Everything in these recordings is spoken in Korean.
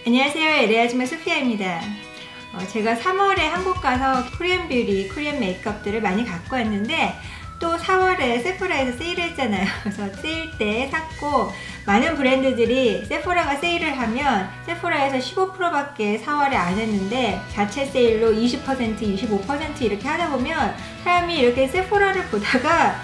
안녕하세요. LA 아줌마 소피아입니다. 제가 3월에 한국 가서 코리안 뷰티, 코리안 메이크업들을 많이 갖고 왔는데 또 4월에 세포라에서 세일을 했잖아요. 그래서 세일 때 샀고, 많은 브랜드들이 세포라가 세일을 하면 세포라에서 15%밖에 4월에 안 했는데 자체 세일로 20%, 25% 이렇게 하다 보면 사람이 이렇게 세포라를 보다가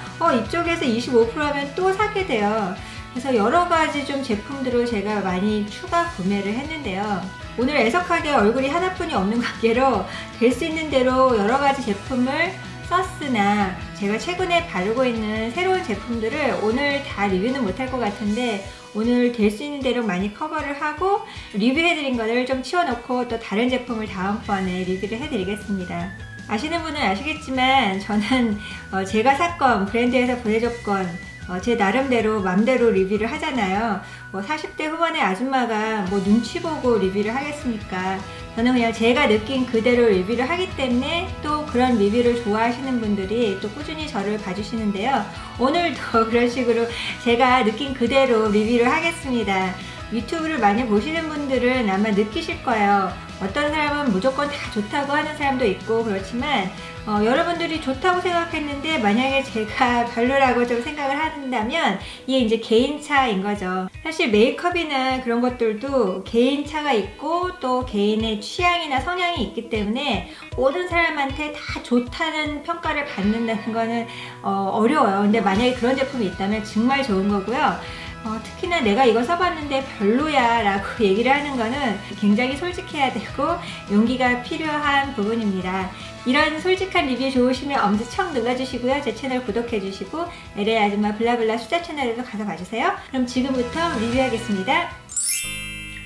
이쪽에서 25% 하면 또 사게 돼요. 그래서 여러가지 좀 제품들을 제가 많이 추가 구매를 했는데요. 오늘 애석하게 얼굴이 하나뿐이 없는 관계로 될 수 있는 대로 여러가지 제품을 썼으나 제가 최근에 바르고 있는 새로운 제품들을 오늘 다 리뷰는 못할 것 같은데 오늘 될 수 있는 대로 많이 커버를 하고 리뷰해드린 거를 좀 치워놓고 또 다른 제품을 다음번에 리뷰를 해드리겠습니다. 아시는 분은 아시겠지만 저는 제가 샀건 브랜드에서 보내줬건 제 나름대로 맘대로 리뷰를 하잖아요. 40대 후반의 아줌마가 눈치 보고 리뷰를 하겠습니까? 저는 그냥 제가 느낀 그대로 리뷰를 하기 때문에 또 그런 리뷰를 좋아하시는 분들이 또 꾸준히 저를 봐주시는데요. 오늘도 그런 식으로 제가 느낀 그대로 리뷰를 하겠습니다. 유튜브를 많이 보시는 분들은 아마 느끼실 거예요. 어떤 사람은 무조건 다 좋다고 하는 사람도 있고 그렇지만 여러분들이 좋다고 생각했는데 만약에 제가 별로라고 좀 생각을 한다면 이게 이제 개인차인 거죠. 사실 메이크업이나 그런 것들도 개인차가 있고 또 개인의 취향이나 성향이 있기 때문에 모든 사람한테 다 좋다는 평가를 받는다는 거는 어려워요. 근데 만약에 그런 제품이 있다면 정말 좋은 거고요. 특히나 내가 이거 써봤는데 별로야 라고 얘기를 하는 거는 굉장히 솔직해야 되고 용기가 필요한 부분입니다. 이런 솔직한 리뷰 좋으시면 엄지척 눌러주시고요. 제 채널 구독해주시고 LA 아줌마 블라블라 수다 채널에도 가서 봐주세요. 그럼 지금부터 리뷰하겠습니다.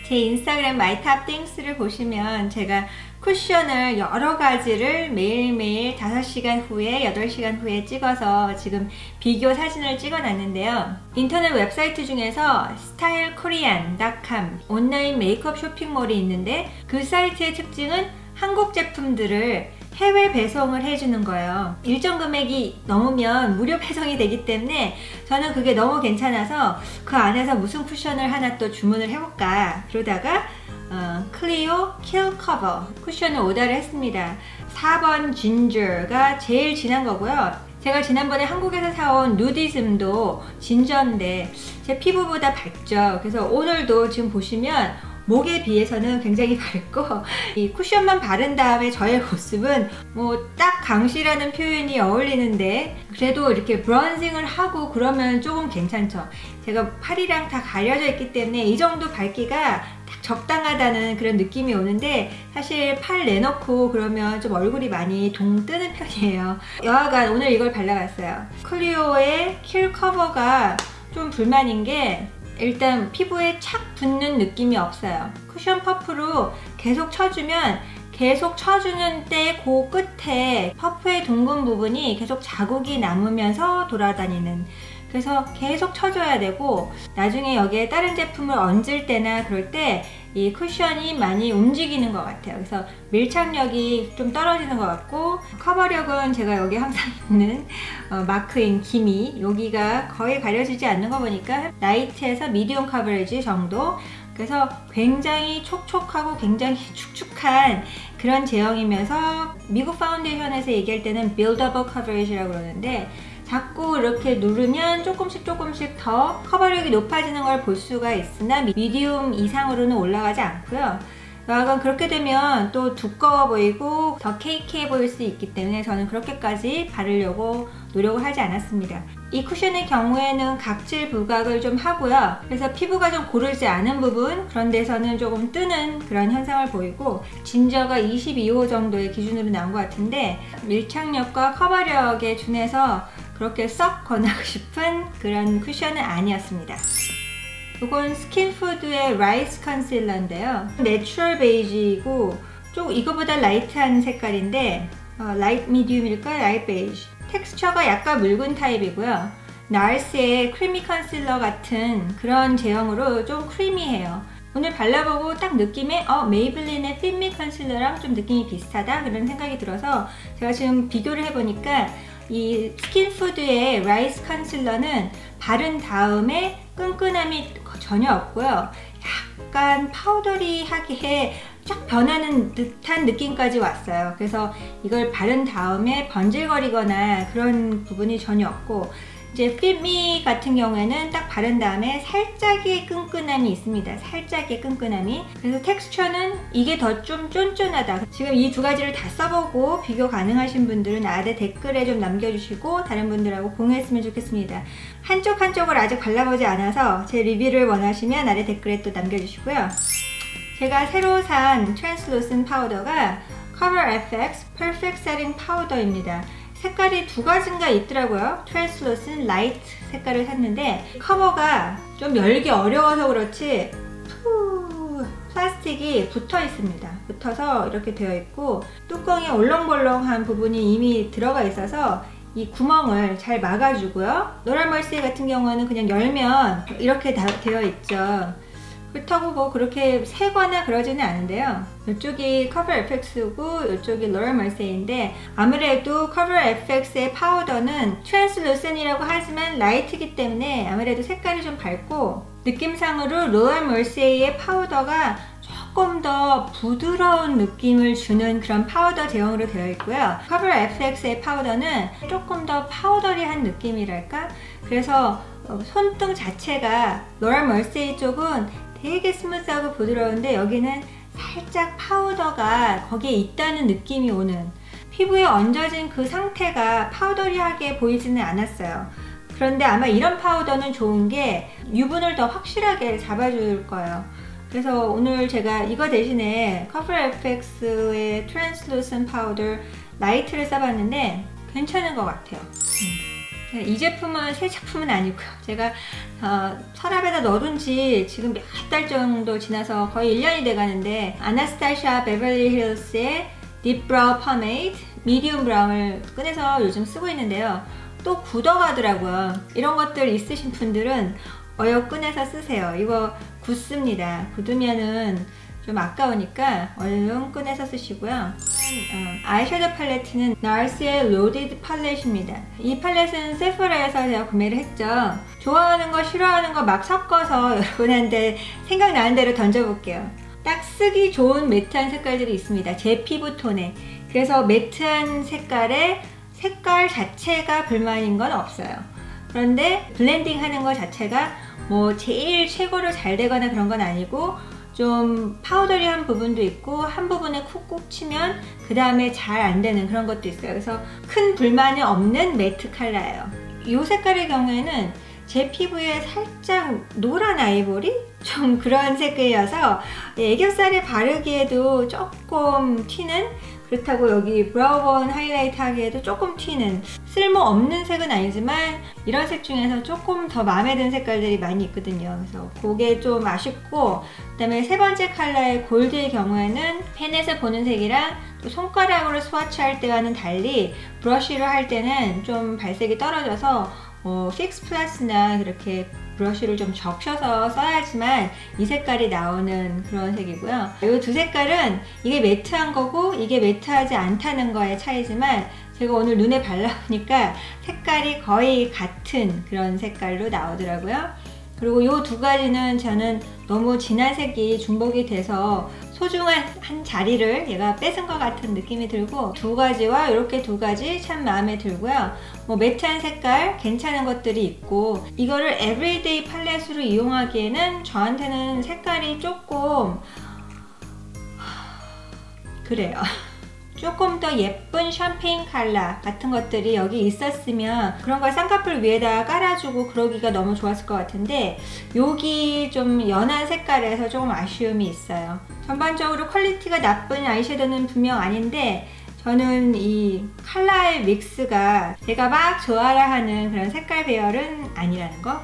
제 인스타그램 마이탑띵스를 보시면 제가 쿠션을 여러 가지를 매일매일 5시간 후에 8시간 후에 찍어서 지금 비교 사진을 찍어 놨는데요. 인터넷 웹사이트 중에서 stylekorean.com 온라인 메이크업 쇼핑몰이 있는데 그 사이트의 특징은 한국 제품들을 해외 배송을 해주는 거예요. 일정 금액이 넘으면 무료 배송이 되기 때문에 저는 그게 너무 괜찮아서 그 안에서 무슨 쿠션을 하나 또 주문을 해볼까 그러다가 클리오 킬 커버 쿠션을 오더를 했습니다. 4번 진저가 제일 진한 거고요. 제가 지난번에 한국에서 사온 누디즘도 진저인데 제 피부보다 밝죠. 그래서 오늘도 지금 보시면 목에 비해서는 굉장히 밝고 이 쿠션만 바른 다음에 저의 모습은 딱 강시라는 표현이 어울리는데 그래도 이렇게 브론징을 하고 그러면 조금 괜찮죠. 제가 팔이랑 다 가려져 있기 때문에 이 정도 밝기가 딱 적당하다는 그런 느낌이 오는데 사실 팔 내놓고 그러면 좀 얼굴이 많이 동 뜨는 편이에요. 여하간 오늘 이걸 발라봤어요. 클리오의 킬 커버가 좀 불만인 게 일단 피부에 착 붙는 느낌이 없어요. 쿠션 퍼프로 계속 쳐주면 계속 쳐주는 때 그 끝에 퍼프의 둥근 부분이 계속 자국이 남으면서 돌아다니는, 그래서 계속 쳐줘야 되고 나중에 여기에 다른 제품을 얹을 때나 그럴 때 이 쿠션이 많이 움직이는 것 같아요. 그래서 밀착력이 좀 떨어지는 것 같고 커버력은 제가 여기 항상 있는 마크인 기미 여기가 거의 가려지지 않는 거 보니까 라이트에서 미디움 커버리지 정도, 그래서 굉장히 촉촉하고 굉장히 축축한 그런 제형이면서 미국 파운데이션에서 얘기할 때는 빌더블 커버리지라고 그러는데 자꾸 이렇게 누르면 조금씩 더 커버력이 높아지는 걸 볼 수가 있으나 미디움 이상으로는 올라가지 않고요. 여하간 그렇게 되면 또 두꺼워 보이고 더 케이크해 보일 수 있기 때문에 저는 그렇게까지 바르려고 노력을 하지 않았습니다. 이 쿠션의 경우에는 각질 부각을 좀 하고요. 그래서 피부가 좀 고르지 않은 부분 그런 데서는 조금 뜨는 그런 현상을 보이고 진저가 22호 정도의 기준으로 나온 것 같은데 밀착력과 커버력에 준해서 그렇게 썩 권하고 싶은 그런 쿠션은 아니었습니다. 이건 스킨푸드의 라이스 컨실러인데요. 내추럴 베이지이고 좀 이거보다 라이트한 색깔인데 라이트 미디움일까? 라이트 베이지. 텍스처가 약간 묽은 타입이고요. 나르스의 크리미 컨실러 같은 그런 제형으로 좀 크리미해요. 오늘 발라보고 딱 느낌에 메이블린의 핏미 컨실러랑 좀 느낌이 비슷하다 그런 생각이 들어서 제가 지금 비교를 해보니까 이 스킨푸드의 라이스 컨실러는 바른 다음에 끈끈함이 전혀 없고요. 약간 파우더리하게 쫙 변하는 듯한 느낌까지 왔어요. 그래서 이걸 바른 다음에 번질거리거나 그런 부분이 전혀 없고, 이제 Fit Me 같은 경우에는 딱 바른 다음에 살짝의 끈끈함이 있습니다. 살짝의 끈끈함이. 그래서 텍스처는 이게 더 좀 쫀쫀하다. 지금 이 두 가지를 다 써보고 비교 가능하신 분들은 아래 댓글에 좀 남겨주시고 다른 분들하고 공유했으면 좋겠습니다. 한쪽을 아직 발라보지 않아서 제 리뷰를 원하시면 아래 댓글에 또 남겨주시고요. 제가 새로 산 트랜슬루센트 파우더가 Cover FX Perfect Setting 파우더입니다. 색깔이 두 가지인가 있더라고요. 트랜슬루센트 라이트 색깔을 샀는데 커버가 좀 열기 어려워서 그렇지 플라스틱이 붙어 있습니다. 붙어서 이렇게 되어 있고 뚜껑에 올렁볼렁한 부분이 이미 들어가 있어서 이 구멍을 잘 막아주고요. 노란 멀스이 같은 경우는 그냥 열면 이렇게 다 되어 있죠. 그렇다고 뭐 그렇게 새거나 그러지는 않은데요. 이쪽이 커버 FX고 이쪽이 로럴 멀세이인데 아무래도 커버 FX의 파우더는 트랜슬루센이라고 하지만 라이트이기 때문에 아무래도 색깔이 좀 밝고, 느낌상으로 로럴 멀세이의 파우더가 조금 더 부드러운 느낌을 주는 그런 파우더 제형으로 되어 있고요. 커버 FX의 파우더는 조금 더 파우더리한 느낌이랄까? 그래서 손등 자체가 로럴 멀세이 쪽은 되게 스무스하고 부드러운데 여기는 살짝 파우더가 거기에 있다는 느낌이 오는, 피부에 얹어진 그 상태가 파우더리하게 보이지는 않았어요. 그런데 아마 이런 파우더는 좋은 게 유분을 더 확실하게 잡아줄 거예요. 그래서 오늘 제가 이거 대신에 커버 FX의 트랜슬루센트 파우더 라이트를 써봤는데 괜찮은 것 같아요. 이 제품은 새 제품은 아니고요. 제가 서랍에다 넣어둔 지 지금 몇 달 정도 지나서 거의 1년이 돼가는데 아나스타샤 베벌리 힐스의 딥 브라우 포메이드 미디움 브라운을 꺼내서 요즘 쓰고 있는데요. 또 굳어가더라고요. 이런 것들 있으신 분들은 어여 꺼내서 쓰세요. 이거 굳습니다. 굳으면은 좀 아까우니까 얼른 꺼내서 쓰시고요. 아이섀도우 팔레트는 나르스의 로디드 팔레트입니다. 이 팔레트는 세포라에서 제가 구매를 했죠. 좋아하는 거 싫어하는 거 막 섞어서 여러분한테 생각나는 대로 던져볼게요. 딱 쓰기 좋은 매트한 색깔들이 있습니다. 제 피부 톤에. 그래서 매트한 색깔에 색깔 자체가 불만인 건 없어요. 그런데 블렌딩 하는 거 자체가 뭐 제일 최고로 잘 되거나 그런 건 아니고 좀 파우더리한 부분도 있고 한 부분에 쿡쿡 치면 그 다음에 잘 안 되는 그런 것도 있어요. 그래서 큰 불만이 없는 매트 컬러예요. 이 색깔의 경우에는 제 피부에 살짝 노란 아이보리? 좀 그런 색이어서 애교살에 바르기에도 조금 튀는, 그렇다고 여기 브라우본 하이라이트 하기에도 조금 튀는, 쓸모없는 색은 아니지만 이런 색 중에서 조금 더 마음에 드는 색깔들이 많이 있거든요. 그래서 그게 좀 아쉽고, 그 다음에 세 번째 컬러의 골드의 경우에는 펜에서 보는 색이랑 또 손가락으로 스와치할 때와는 달리 브러쉬로 할 때는 좀 발색이 떨어져서 픽스 플러스나 그렇게 브러쉬를 좀 적셔서 써야지만 이 색깔이 나오는 그런 색이고요. 이 두 색깔은 이게 매트한 거고 이게 매트하지 않다는 거의 차이지만 제가 오늘 눈에 발라보니까 색깔이 거의 같은 그런 색깔로 나오더라고요. 그리고 이 두 가지는 저는 너무 진한 색이 중복이 돼서 소중한 한 자리를 얘가 뺏은 것 같은 느낌이 들고, 두 가지와 이렇게 두 가지 참 마음에 들고요. 뭐 매트한 색깔 괜찮은 것들이 있고, 이거를 에브리데이 팔레트로 이용하기에는 저한테는 색깔이 조금 그래요. 조금 더 예쁜 샴페인 컬러 같은 것들이 여기 있었으면 그런 걸 쌍꺼풀 위에다 깔아주고 그러기가 너무 좋았을 것 같은데 여기 좀 연한 색깔에서 조금 아쉬움이 있어요. 전반적으로 퀄리티가 나쁜 아이섀도우는 분명 아닌데 저는 이 컬러의 믹스가 제가 막 좋아라 하는 그런 색깔 배열은 아니라는 거.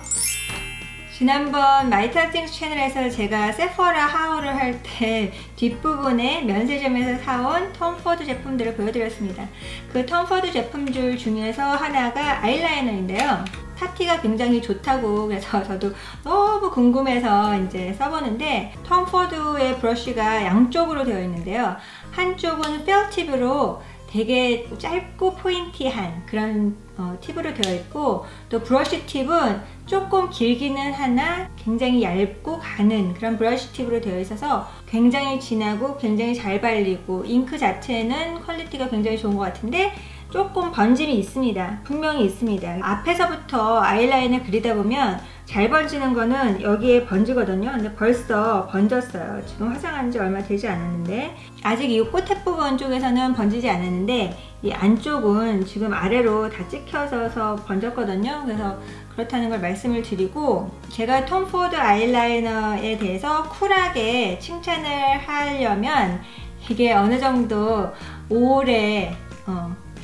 지난번 마이타띵스 채널에서 제가 세포라 하울을 할 때 뒷부분에 면세점에서 사온 톰 포드 제품들을 보여드렸습니다. 그 톰 포드 제품들 중에서 하나가 아이라이너인데요. 타티가 굉장히 좋다고 그래서 저도 너무 궁금해서 이제 써보는데, 톰 포드의 브러쉬가 양쪽으로 되어 있는데요. 한쪽은 펠 팁으로 되게 짧고 포인티한 그런 팁으로 되어 있고, 또 브러쉬 팁은 조금 길기는 하나 굉장히 얇고 가는 그런 브러쉬 팁으로 되어 있어서 굉장히 진하고 굉장히 잘 발리고, 잉크 자체는 퀄리티가 굉장히 좋은 것 같은데 조금 번짐이 있습니다. 분명히 있습니다. 앞에서부터 아이라인을 그리다 보면 잘 번지는 거는 여기에 번지거든요. 근데 벌써 번졌어요. 지금 화장한 지 얼마 되지 않았는데, 아직 이 끝에 부분 쪽에서는 번지지 않았는데 이 안쪽은 지금 아래로 다 찍혀져서 번졌거든요. 그래서 그렇다는 걸 말씀을 드리고, 제가 톰 포드 아이라이너에 대해서 쿨하게 칭찬을 하려면 이게 어느 정도 오래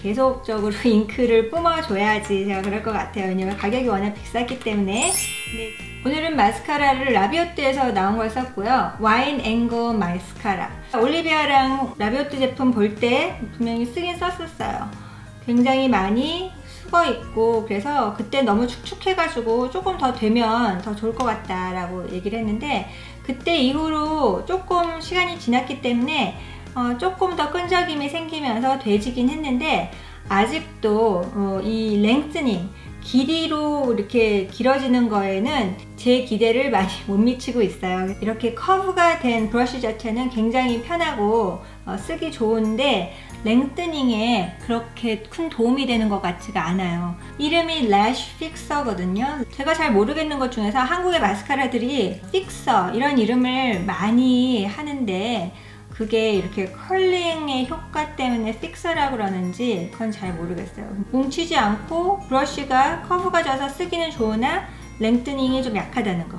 계속적으로 잉크를 뿜어줘야지 제가 그럴 것 같아요. 왜냐면 가격이 워낙 비쌌기 때문에. 네. 오늘은 마스카라를 라비오트에서 나온 걸 썼고요. 와인 앵글 마스카라. 올리비아랑 라비오트 제품 볼 때 분명히 쓰긴 썼었어요. 굉장히 많이 숙어있고, 그래서 그때 너무 축축해가지고 조금 더 되면 더 좋을 것 같다라고 얘기를 했는데, 그때 이후로 조금 시간이 지났기 때문에 조금 더 끈적임이 생기면서 돼지긴 했는데, 아직도 이 랭스닝, 길이로 이렇게 길어지는 거에는 제 기대를 많이 못 미치고 있어요. 이렇게 커브가 된 브러쉬 자체는 굉장히 편하고 쓰기 좋은데 랭스닝에 그렇게 큰 도움이 되는 것 같지가 않아요. 이름이 Lash Fixer거든요. 제가 잘 모르겠는 것 중에서 한국의 마스카라들이 픽서 이런 이름을 많이 하는데, 그게 이렇게 컬링의 효과 때문에 픽서라고 그러는지 그건 잘 모르겠어요. 뭉치지 않고 브러쉬가 커브가 져서 쓰기는 좋으나 랭스닝이 좀 약하다는 거.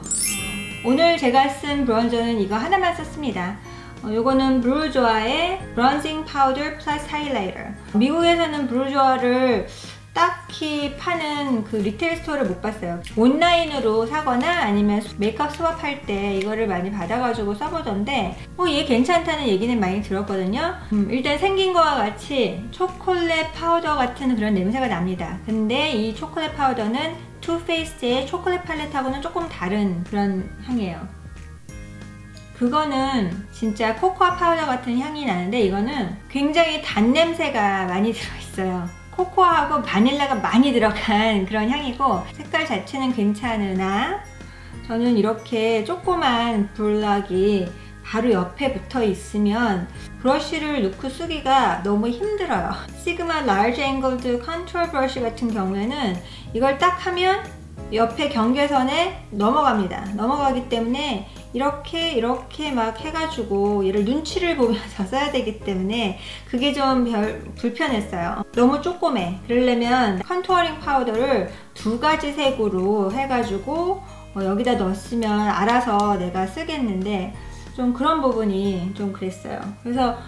오늘 제가 쓴 브론저는 이거 하나만 썼습니다. 요거는 브루조아의 브론징 파우더 플러스 하이라이터. 미국에서는 브루조아를 딱히 파는 그 리테일 스토어를 못 봤어요. 온라인으로 사거나 아니면 메이크업 수업할 때 이거를 많이 받아가지고 써보던데 얘 괜찮다는 얘기는 많이 들었거든요. 일단 생긴 거와 같이 초콜릿 파우더 같은 그런 냄새가 납니다. 근데 이 초콜릿 파우더는 투페이스의 초콜릿 팔레트하고는 조금 다른 그런 향이에요. 그거는 진짜 코코아 파우더 같은 향이 나는데, 이거는 굉장히 단 냄새가 많이 들어있어요. 코코아하고 바닐라가 많이 들어간 그런 향이고, 색깔 자체는 괜찮으나 저는 이렇게 조그만 블럭이 바로 옆에 붙어 있으면 브러쉬를 넣고 쓰기가 너무 힘들어요. 시그마 라지 앵글드 컨투어 브러쉬 같은 경우에는 이걸 딱 하면 옆에 경계선에 넘어갑니다. 넘어가기 때문에 이렇게 막 해가지고 얘를 눈치를 보면서 써야 되기 때문에 그게 좀 불편했어요. 너무 조그매. 그러려면 컨투어링 파우더를 2가지 색으로 해가지고 여기다 넣었으면 알아서 내가 쓰겠는데, 좀 그런 부분이 좀 그랬어요. 그래서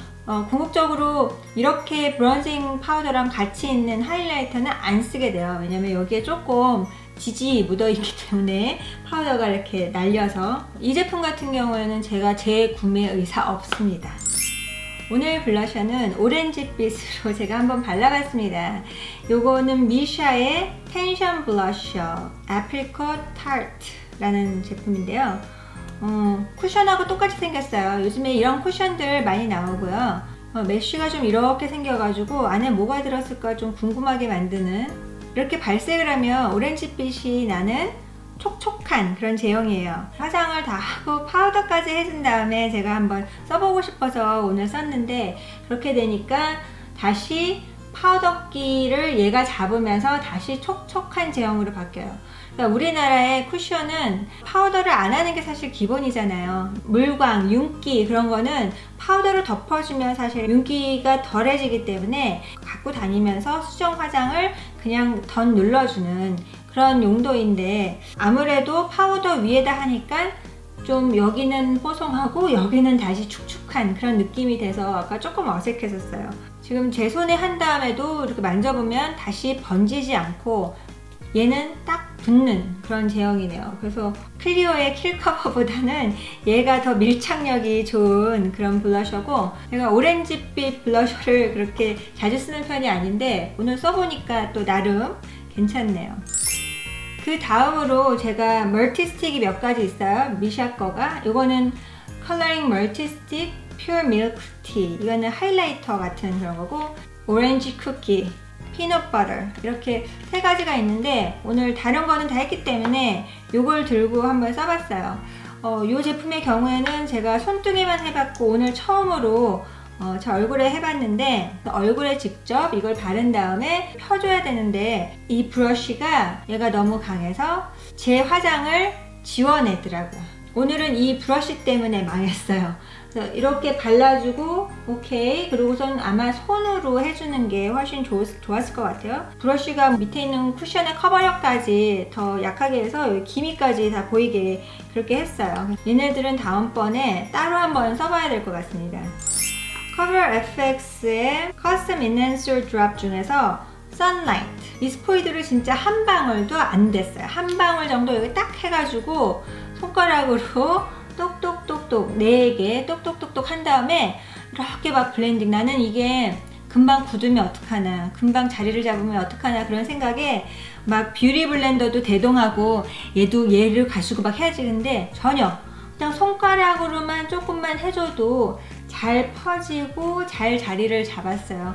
궁극적으로 이렇게 브론징 파우더랑 같이 있는 하이라이터는 안 쓰게 돼요. 왜냐면 여기에 조금 지지 묻어있기 때문에 파우더가 이렇게 날려서. 이 제품 같은 경우에는 제가 재구매 의사 없습니다. 오늘 블러셔는 오렌지빛으로 제가 한번 발라봤습니다. 요거는 미샤의 텐션 블러셔 애프리콧 타르트라는 제품인데요. 쿠션하고 똑같이 생겼어요. 요즘에 이런 쿠션들 많이 나오고요. 메쉬가 좀 이렇게 생겨가지고 안에 뭐가 들었을까 좀 궁금하게 만드는, 이렇게 발색을 하면 오렌지빛이 나는 촉촉한 그런 제형이에요. 화장을 다 하고 파우더까지 해준 다음에 제가 한번 써보고 싶어서 오늘 썼는데, 그렇게 되니까 다시 파우더기를 얘가 잡으면서 다시 촉촉한 제형으로 바뀌어요. 그러니까 우리나라의 쿠션은 파우더를 안 하는 게 사실 기본이잖아요. 물광, 윤기 그런 거는 파우더를 덮어주면 사실 윤기가 덜해지기 때문에 갖고 다니면서 수정 화장을 그냥 덧 눌러주는 그런 용도인데, 아무래도 파우더 위에다 하니까 좀 여기는 뽀송하고 여기는 다시 축축한 그런 느낌이 돼서 아까 조금 어색했었어요. 지금 제 손에 한 다음에도 이렇게 만져보면 다시 번지지 않고 얘는 딱 붙는 그런 제형이네요. 그래서 클리오의 킬커버보다는 얘가 더 밀착력이 좋은 그런 블러셔고, 제가 오렌지빛 블러셔를 그렇게 자주 쓰는 편이 아닌데 오늘 써보니까 또 나름 괜찮네요. 그 다음으로 제가 멀티 스틱이 몇 가지 있어요. 미샤 거가. 이거는 컬러링 멀티 스틱 퓨어 밀크 티. 이거는 하이라이터 같은 그런 거고, 오렌지 쿠키, peanut butter 이렇게 세 가지가 있는데 오늘 다른 거는 다 했기 때문에 요걸 들고 한번 써봤어요. 이 제품의 경우에는 제가 손등에만 해봤고 오늘 처음으로 제 얼굴에 해봤는데 얼굴에 직접 이걸 바른 다음에 펴줘야 되는데 이 브러쉬가 얘가 너무 강해서 제 화장을 지워내더라고요. 오늘은 이 브러쉬 때문에 망했어요. 그래서 이렇게 발라주고 오케이, 그리고선 아마 손으로 해주는 게 훨씬 좋았을 것 같아요. 브러쉬가 밑에 있는 쿠션의 커버력까지 더 약하게 해서 여기 기미까지 다 보이게 그렇게 했어요. 얘네들은 다음번에 따로 한번 써봐야 될 것 같습니다. CoverFX의 Custom Enhancer Drop 중에서 Sunlight 이 스포이드를 진짜 한 방울도 안 됐어요. 한 방울 정도 여기 딱 해가지고 손가락으로 똑똑똑똑 4개 똑똑똑똑 한 다음에 이렇게 막 블렌딩. 나는 이게 금방 굳으면 어떡하나, 금방 자리를 잡으면 어떡하나 그런 생각에 막 뷰티 블렌더도 대동하고 얘를 가지고 막 해야지. 근데 전혀 그냥 손가락으로만 조금만 해줘도 잘 퍼지고 잘 자리를 잡았어요.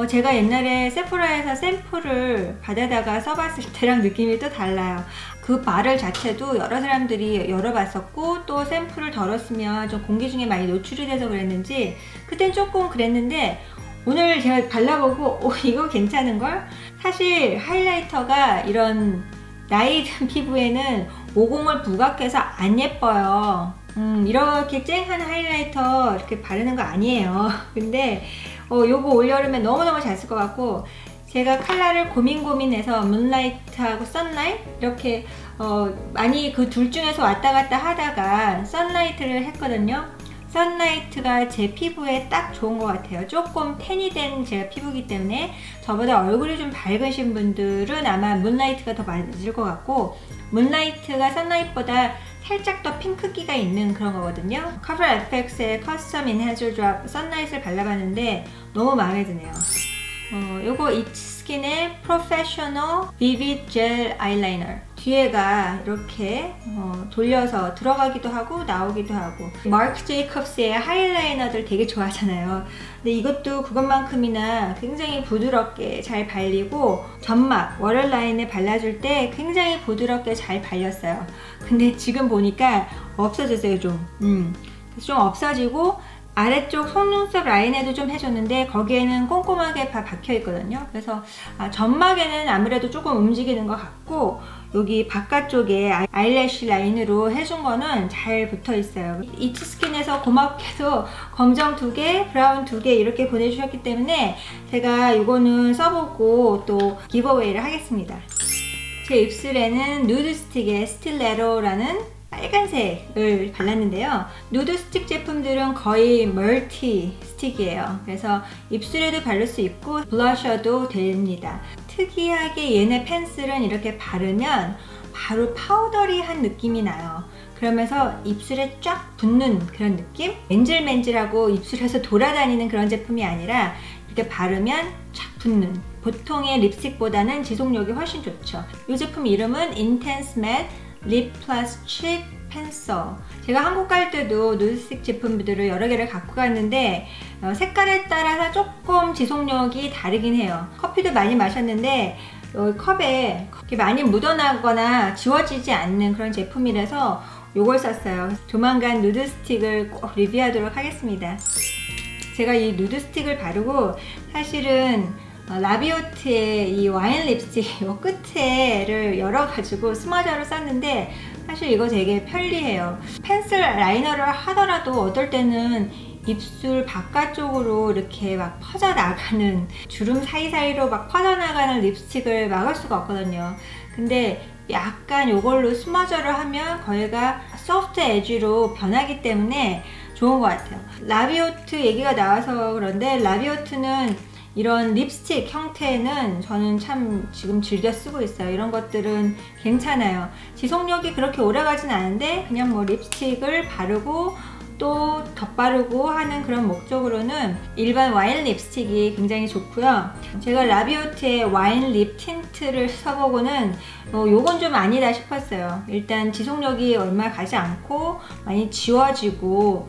제가 옛날에 세포라에서 샘플을 받아다가 써봤을 때랑 느낌이 또 달라요. 그 바를 자체도 여러 사람들이 열어봤었고 또 샘플을 덜었으면 좀 공기 중에 많이 노출이 돼서 그랬는지 그땐 조금 그랬는데 오늘 제가 발라보고 이거 괜찮은걸? 사실 하이라이터가 이런 나이 든 피부에는 모공을 부각해서 안 예뻐요. 이렇게 쨍한 하이라이터 이렇게 바르는 거 아니에요. 근데 요거 올여름에 너무너무 잘 쓸 것 같고 제가 컬러를 고민해서 문라이트하고 선라이트 이렇게 많이 그 둘 중에서 왔다 갔다 하다가 선라이트를 했거든요. 선라이트가 제 피부에 딱 좋은 것 같아요. 조금 텐이 된 제 피부이기 때문에 저보다 얼굴이 좀 밝으신 분들은 아마 문라이트가 더 맞을 것 같고 문라이트가 선라이트보다 살짝 더 핑크기가 있는 그런 거거든요. CoverFX의 Custom Enhancer Drop 선라이트를 발라봤는데 너무 마음에 드네요. 요거 이츠스킨의 Professional Vivid Gel Eyeliner 뒤에가 이렇게 돌려서 들어가기도 하고 나오기도 하고 마크 제이콥스의 하이라이너들 되게 좋아하잖아요. 근데 이것도 그것만큼이나 굉장히 부드럽게 잘 발리고 점막, 워터라인에 발라줄 때 굉장히 부드럽게 잘 발렸어요. 근데 지금 보니까 없어졌어요. 좀 없어지고 아래쪽 속눈썹 라인에도 좀 해줬는데 거기에는 꼼꼼하게 다 박혀 있거든요. 그래서 점막에는 아무래도 조금 움직이는 것 같고 여기 바깥쪽에 아이래쉬 라인으로 해준 거는 잘 붙어 있어요. 이츠스킨에서 고맙게도 검정 2개, 브라운 2개 이렇게 보내주셨기 때문에 제가 이거는 써보고 또 기브어웨이를 하겠습니다. 제 입술에는 누드 스틱의 스틸레로라는 빨간색을 발랐는데요. 누드 스틱 제품들은 거의 멀티 스틱이에요. 그래서 입술에도 바를 수 있고 블러셔도 됩니다. 특이하게 얘네 펜슬은 이렇게 바르면 바로 파우더리한 느낌이 나요. 그러면서 입술에 쫙 붙는 그런 느낌? 맨질맨질하고 입술에서 돌아다니는 그런 제품이 아니라 이렇게 바르면 쫙 붙는 보통의 립스틱보다는 지속력이 훨씬 좋죠. 이 제품 이름은 Intense Matte 립 플러스 칩 펜슬. 제가 한국 갈 때도 누드스틱 제품들을 여러 개를 갖고 갔는데 색깔에 따라서 조금 지속력이 다르긴 해요. 커피도 많이 마셨는데 컵에 많이 묻어나거나 지워지지 않는 그런 제품이라서 이걸 샀어요. 조만간 누드스틱을 꼭 리뷰하도록 하겠습니다. 제가 이 누드스틱을 바르고 사실은 라비오트의 이 와인 립스틱 요 끝에를 열어가지고 스머저로 썼는데 사실 이거 되게 편리해요. 펜슬 라이너를 하더라도 어떨 때는 입술 바깥쪽으로 이렇게 막 퍼져나가는 주름 사이사이로 막 퍼져나가는 립스틱을 막을 수가 없거든요. 근데 약간 이걸로 스머저를 하면 거기가 소프트 에지로 변하기 때문에 좋은 것 같아요. 라비오트 얘기가 나와서 그런데 라비오트는 이런 립스틱 형태는 저는 참 지금 즐겨 쓰고 있어요. 이런 것들은 괜찮아요. 지속력이 그렇게 오래 가진 않은데 그냥 뭐 립스틱을 바르고 또 덧바르고 하는 그런 목적으로는 일반 와인 립스틱이 굉장히 좋고요. 제가 라비오트의 와인 립 틴트를 써보고는 요건 좀 아니다 싶었어요. 일단 지속력이 얼마 가지 않고 많이 지워지고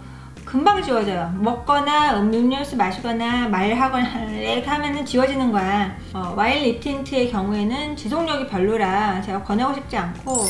금방 지워져요. 먹거나 음료수 마시거나 말하거나 이렇게 하면은 지워지는 거야. 와일 립 틴트의 경우에는 지속력이 별로라 제가 권하고 싶지 않고,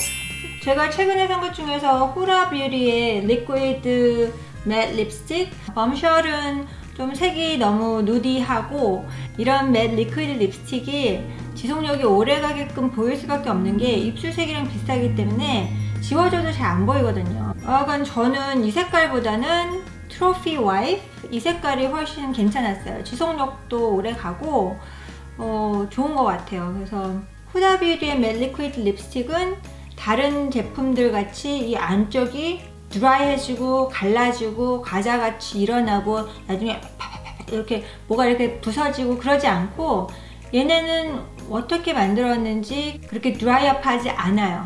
제가 최근에 산 것 중에서 후라 뷰티의 리퀴드 맷 립스틱, 범셜은 좀 색이 너무 누디하고 이런 맷 리퀴드 립스틱이 지속력이 오래 가게끔 보일 수밖에 없는 게 입술색이랑 비슷하기 때문에 지워져도 잘 안 보이거든요. 하여간 저는 이 색깔보다는 트로피 와이프 이 색깔이 훨씬 괜찮았어요. 지속력도 오래 가고 좋은 것 같아요. 그래서 후다 뷰티의 맷 리퀴드 립스틱은 다른 제품들 같이 이 안쪽이 드라이해지고 갈라지고 과자같이 일어나고 나중에 이렇게 뭐가 이렇게 부서지고 그러지 않고, 얘네는 어떻게 만들었는지 그렇게 드라이업 하지 않아요.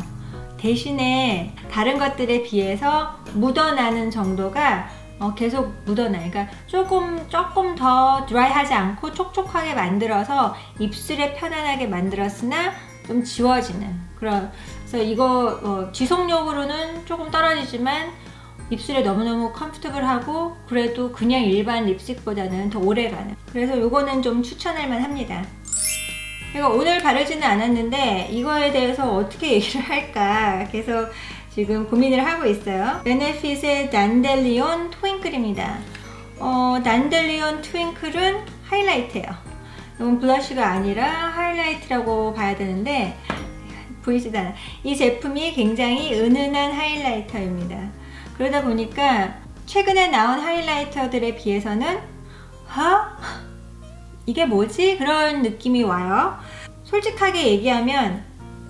대신에 다른 것들에 비해서 묻어나는 정도가 계속 묻어나. 그러니까 조금 더 드라이하지 않고 촉촉하게 만들어서 입술에 편안하게 만들었으나 좀 지워지는 그런. 그래서 이거 지속력으로는 조금 떨어지지만 입술에 너무너무 컴포터블하고 그래도 그냥 일반 립스틱보다는 더 오래가는, 그래서 이거는 좀 추천할 만합니다. 제가 오늘 바르지는 않았는데 이거에 대해서 어떻게 얘기를 할까 계속 지금 고민을 하고 있어요. 베네핏의 단델리온 트윙클입니다. 단델리온 트윙클은 하이라이트예요. 이건 블러쉬가 아니라 하이라이트라고 봐야 되는데 보이지도 않아. 이 제품이 굉장히 은은한 하이라이터입니다. 그러다 보니까 최근에 나온 하이라이터들에 비해서는 이게 뭐지? 그런 느낌이 와요. 솔직하게 얘기하면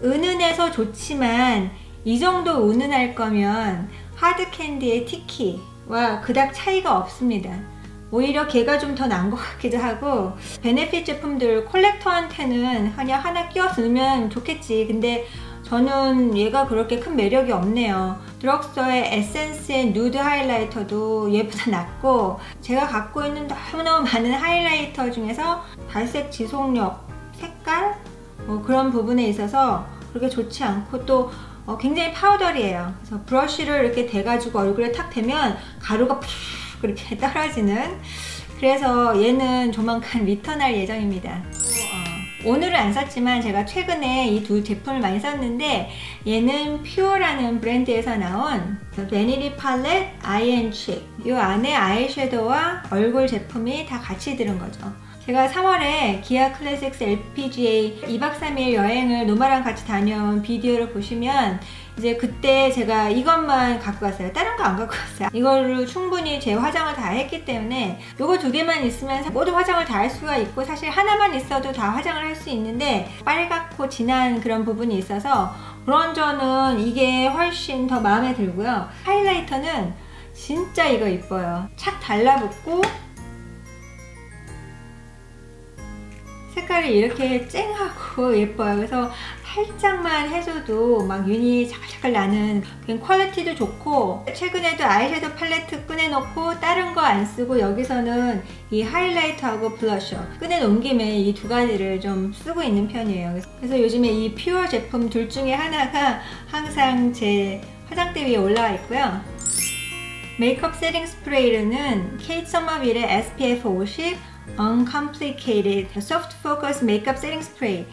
은은해서 좋지만 이 정도 은은할 거면 하드캔디의 티키와 그닥 차이가 없습니다. 오히려 걔가 좀 더 나은 것 같기도 하고, 베네핏 제품들 콜렉터한테는 그냥 하나 끼워서 넣으면 좋겠지. 근데 저는 얘가 그렇게 큰 매력이 없네요. 드럭스토어의 에센스의 누드 하이라이터도 얘보다 낫고, 제가 갖고 있는 너무너무 많은 하이라이터 중에서 발색 지속력, 색깔 그런 부분에 있어서 그렇게 좋지 않고, 또 굉장히 파우더리해요. 그래서 브러쉬를 이렇게 대가지고 얼굴에 탁 대면 가루가 팍 그렇게 떨어지는, 그래서 얘는 조만간 리턴할 예정입니다. 오늘은 안 썼지만 제가 최근에 이 두 제품을 많이 썼는데, 얘는 퓨어라는 브랜드에서 나온 베니리 팔렛 아이 앤 칩, 이 안에 아이섀도우와 얼굴 제품이 다 같이 들은 거죠. 제가 3월에 기아 클래식스 LPGA 2박 3일 여행을 노마랑 같이 다녀온 비디오를 보시면 이제 그때 제가 이것만 갖고 갔어요. 다른 거 안 갖고 갔어요. 이걸로 충분히 제 화장을 다 했기 때문에 이거 두 개만 있으면 모든 화장을 다 할 수가 있고, 사실 하나만 있어도 다 화장을 할 수 있는데 빨갛고 진한 그런 부분이 있어서 브론저는 이게 훨씬 더 마음에 들고요. 하이라이터는 진짜 이거 이뻐요. 착 달라붙고 색깔이 이렇게 쨍하고 예뻐요. 그래서 살짝만 해줘도 막 윤이 자글자글 나는 그냥 퀄리티도 좋고, 최근에도 아이섀도우 팔레트 꺼내놓고 다른 거 안 쓰고 여기서는 이 하이라이터하고 블러셔 꺼내놓은 김에 이 두 가지를 좀 쓰고 있는 편이에요. 그래서 요즘에 이 퓨어 제품 둘 중에 하나가 항상 제 화장대 위에 올라와 있고요. 메이크업 세팅 스프레이로는 케이트 서머빌의 SPF 50 Uncomplicated Soft Focus Makeup Setting Spray,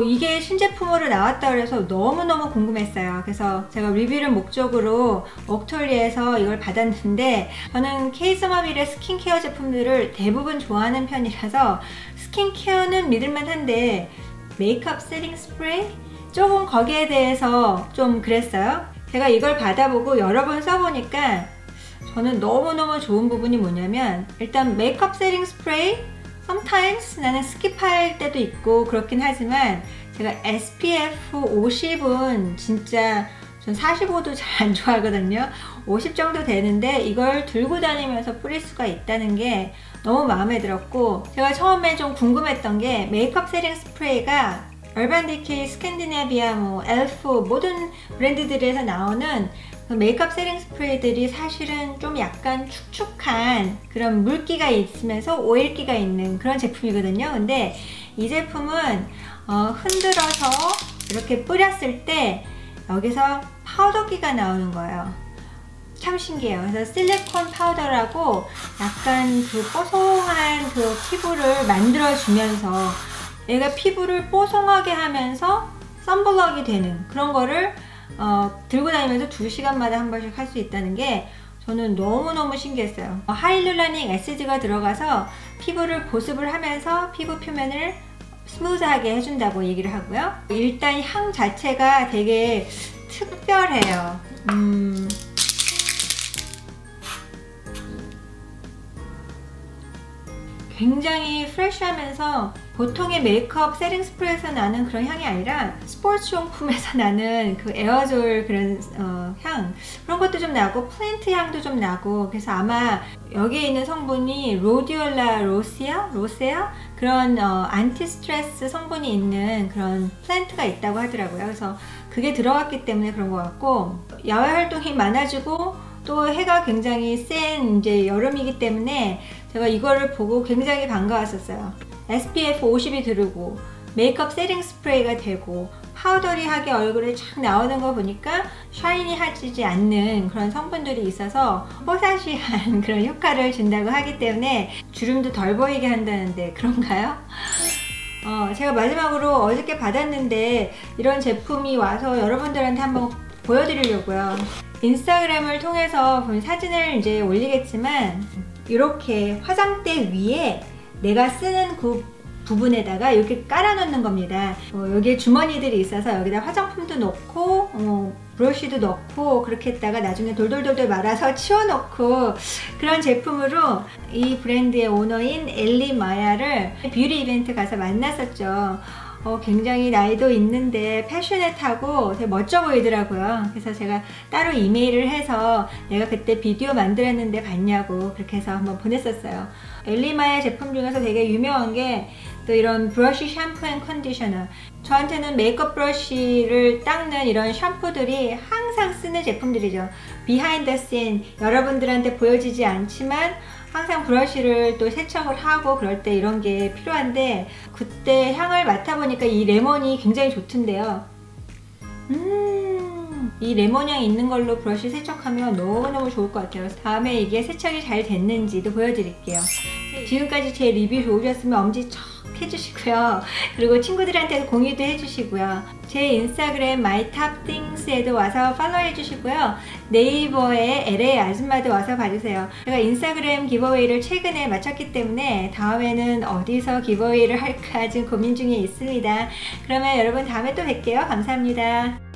이게 신제품으로 나왔다 그래서 너무너무 궁금했어요. 그래서 제가 리뷰를 목적으로 옥톨리에서 이걸 받았는데, 저는 케이트 서머빌의 스킨케어 제품들을 대부분 좋아하는 편이라서 스킨케어는 믿을만한데 메이크업 세팅 스프레이? 조금 거기에 대해서 좀 그랬어요. 제가 이걸 받아보고 여러 번 써보니까 저는 너무너무 좋은 부분이 뭐냐면, 일단 메이크업 세팅 스프레이 sometimes 나는 스킵할 때도 있고 그렇긴 하지만, 제가 SPF 50은 진짜 전 45도 잘 안 좋아하거든요. 50 정도 되는데 이걸 들고 다니면서 뿌릴 수가 있다는 게 너무 마음에 들었고, 제가 처음에 좀 궁금했던 게 메이크업 세팅 스프레이가 얼반 디케이, 스캔디나비아, 엘프 모든 브랜드들에서 나오는 메이크업 세팅 스프레이들이 사실은 좀 약간 축축한 그런 물기가 있으면서 오일기가 있는 그런 제품이거든요. 근데 이 제품은 흔들어서 이렇게 뿌렸을 때 여기서 파우더기가 나오는 거예요. 참 신기해요. 그래서 실리콘 파우더라고 약간 그 뽀송한 그 피부를 만들어주면서 얘가 피부를 뽀송하게 하면서 선블럭이 되는 그런 거를 들고 다니면서 2시간마다 한 번씩 할 수 있다는 게 저는 너무너무 신기했어요. 하이룰라닉 애시드가 들어가서 피부를 보습을 하면서 피부 표면을 스무드하게 해준다고 얘기를 하고요. 일단 향 자체가 되게 특별해요. 굉장히 프레쉬하면서 보통의 메이크업 세팅 스프레이에서 나는 그런 향이 아니라 스포츠 용품에서 나는 그 에어졸 그런 향 그런 것도 좀 나고 플랜트 향도 좀 나고 그래서 아마 여기에 있는 성분이 로디올라 로세아 그런 안티 스트레스 성분이 있는 그런 플랜트가 있다고 하더라고요. 그래서 그게 들어갔기 때문에 그런 것 같고 야외 활동이 많아지고 또 해가 굉장히 센 이제 여름이기 때문에 제가 이거를 보고 굉장히 반가웠었어요. SPF 50이 들고 메이크업 세팅 스프레이가 되고 파우더리하게 얼굴에 쫙 나오는 거 보니까 샤이니하지 않는 그런 성분들이 있어서 뽀사시한 그런 효과를 준다고 하기 때문에 주름도 덜 보이게 한다는데 그런가요? 제가 마지막으로 어저께 받았는데 이런 제품이 와서 여러분들한테 한번 보여드리려고요. 인스타그램을 통해서 본 사진을 이제 올리겠지만 이렇게 화장대 위에 내가 쓰는 그 부분에다가 이렇게 깔아 놓는 겁니다. 여기에 주머니들이 있어서 여기다 화장품도 넣고 브러쉬도 넣고 그렇게 했다가 나중에 돌돌돌돌 말아서 치워 놓고 그런 제품으로 이 브랜드의 오너인 엘리 마야를 뷰티 이벤트 가서 만났었죠. 굉장히 나이도 있는데 패셔넷하고 되게 멋져 보이더라고요. 그래서 제가 따로 이메일을 해서 내가 그때 비디오 만들었는데 봤냐고 그렇게 해서 한번 보냈었어요. 엘리마야 제품 중에서 되게 유명한 게 또 이런 브러쉬 샴푸 앤 컨디셔너, 저한테는 메이크업 브러쉬를 닦는 이런 샴푸들이 항상 쓰는 제품들이죠. 비하인드 씬 여러분들한테 보여지지 않지만 항상 브러쉬를 또 세척을 하고 그럴 때 이런 게 필요한데 그때 향을 맡아보니까 이 레몬이 굉장히 좋던데요. 이 레몬향 있는 걸로 브러쉬 세척하면 너무너무 좋을 것 같아요. 다음에 이게 세척이 잘 됐는지도 보여드릴게요. 지금까지 제 리뷰 좋으셨으면 엄지척 해주시고요. 그리고 친구들한테도 공유도 해주시고요. 제 인스타그램 mytopthings에도 와서 팔로우 해주시고요. 네이버에 LA 아줌마도 와서 봐주세요. 제가 인스타그램 기버웨이를 최근에 마쳤기 때문에 다음에는 어디서 기버웨이를 할까 지금 고민 중에 있습니다. 그러면 여러분 다음에 또 뵐게요. 감사합니다.